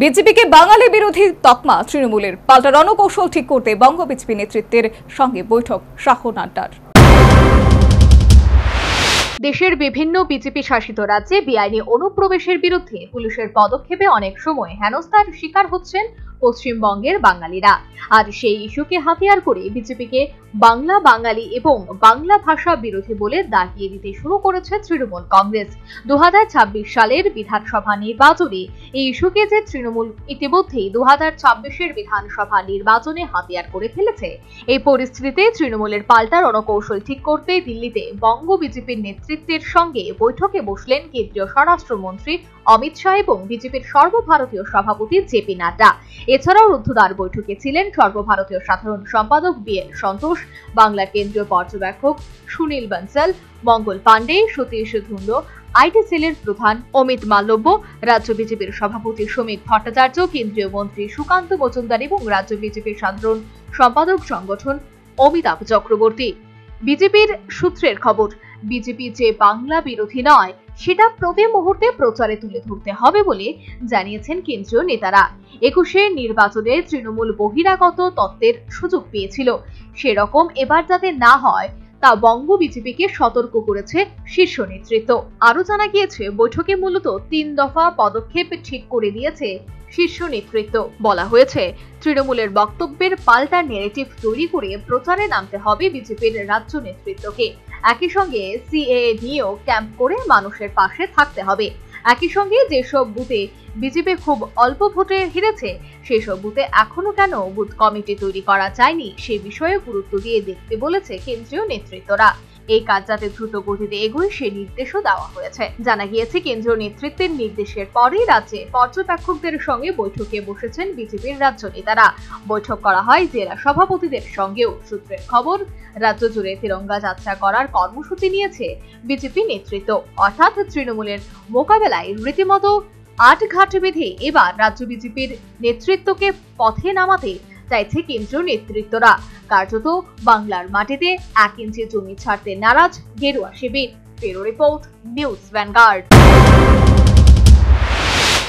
বিজেপিকে বাঙালি বিরোধী তকমা তৃণমূলের, পাল্টা রণকৌশল ঠিক করতে বঙ্গ বিজেপি নেতৃত্বের সঙ্গে বৈঠক শাহ নাড্ডার। দেশের বিভিন্ন বিজেপি শাসিত রাজ্যে বেআইনি অনুপ্রবেশের বিরুদ্ধে পুলিশের পদক্ষেপে অনেক সময় হেনস্থার শিকার হচ্ছেন পশ্চিমবঙ্গের বাঙালিরা। আর সেই ইস্যুকে হাতিয়ার করে বিজেপিকে বাংলা বাঙালি এবং বাংলা ভাষা বিরোধী বলে দাগিয়ে দিতে শুরু করেছে তৃণমূল কংগ্রেস। 2026 সালের বিধানসভা নির্বাচনে এই ইস্যুকে যে তৃণমূল ইতিমধ্যেই 2026-এর বিধানসভা নির্বাচনে হাতিয়ার করে ফেলেছে, এই পরিস্থিতিতে তৃণমূলের পাল্টা রণকৌশল ঠিক করতে দিল্লিতে বঙ্গ বিজেপির নেতৃত্বের সঙ্গে বৈঠকে বসলেন কেন্দ্রীয় স্বরাষ্ট্রমন্ত্রী অমিত শাহ এবং বিজেপির সর্বভারতীয় সভাপতি জেপি নাড্ডা। এছাড়াও রুদ্ধদ্বার বৈঠকে ছিলেন সর্বভারতীয় সাধারণ সম্পাদক বি.এল. সন্তোষ, বাংলার কেন্দ্রীয় পর্যবেক্ষক সুনীল বনসল, মঙ্গল পাণ্ডে, সতীশ ধুন্ড, আইটি সেলের প্রধান অমিত মাল্লব্য, রাজ্য বিজেপির সভাপতি শ্রমিক ভট্টাচার্য, কেন্দ্রীয় মন্ত্রী সুকান্ত মজুমদার এবং রাজ্য বিজেপির সাধারণ সম্পাদক সংগঠন অমিতাভ চক্রবর্তী। বিজেপির সূত্রের খবর, বিজেপি যে বাংলা বিরোধী নয় সেটা প্রতি মুহূর্তে প্রচারে তুলে ধরতে হবে বলে জানিয়েছেন কেন্দ্রীয় নেতারা। 21-এর নির্বাচনে তৃণমূল বহিরাগত তত্ত্বের সুযোগ পেয়েছিল, সেরকম এবার যাতে না হয় তা বঙ্গ বিজেপিকে সতর্ক করেছে শীর্ষ নেতৃত্ব। আরো জানা গিয়েছে, বৈঠকে মূলত 3 দফা পদক্ষেপ ঠিক করে দিয়েছে শীর্ষ নেতৃত্ব। বলা হয়েছে, তৃণমূলের বক্তব্যের পাল্টা নেগেটিভ তৈরি করে প্রচারে নামতে হবে বিজেপির রাজ্য নেতৃত্বকে। একই সঙ্গে সিএএ নিয়েও ক্যাম্প করে মানুষের পাশে থাকতে হবে। একই সঙ্গে যেসব বুথে বিজেপি খুব অল্প ভোটে হেরেছে সেসব বুথে এখনো কেন বুথ কমিটি তৈরি করা যায়নি সে বিষয়ে গুরুত্ব দিয়ে দেখতে বলেছে কেন্দ্রীয় নেতৃত্বরা। এই কাজ যাতে দ্রুত গতিতে এগোয় সে নির্দেশও দেওয়া হয়েছে। জানা গিয়েছে, কেন্দ্রীয় নেতৃত্বের নির্দেশের পরেই রাজ্যে পর্যবেক্ষকদের সঙ্গে বৈঠকে বসেছেন বিজেপির রাজ্য নেতারা। বৈঠক করা হয় জেলা সভাপতিদের সঙ্গেও। সূত্রের খবর, রাজ্য জুড়ে তিরঙ্গা যাত্রা করার কর্মসূচি নিয়েছে বিজেপি নেতৃত্ব। অর্থাৎ তৃণমূলের মোকাবেলায় রীতিমতো আটঘাট বেঁধে এবার রাজ্য বিজেপির নেতৃত্বকে পথে নামাতে চাইছে কেন্দ্রীয় নেতৃত্বরা। কার্যত বাংলার মাটিতে 1 ইঞ্চি জমি ছাড়তে নারাজ গেরুয়া শিবির। Bureau report, News vanguard.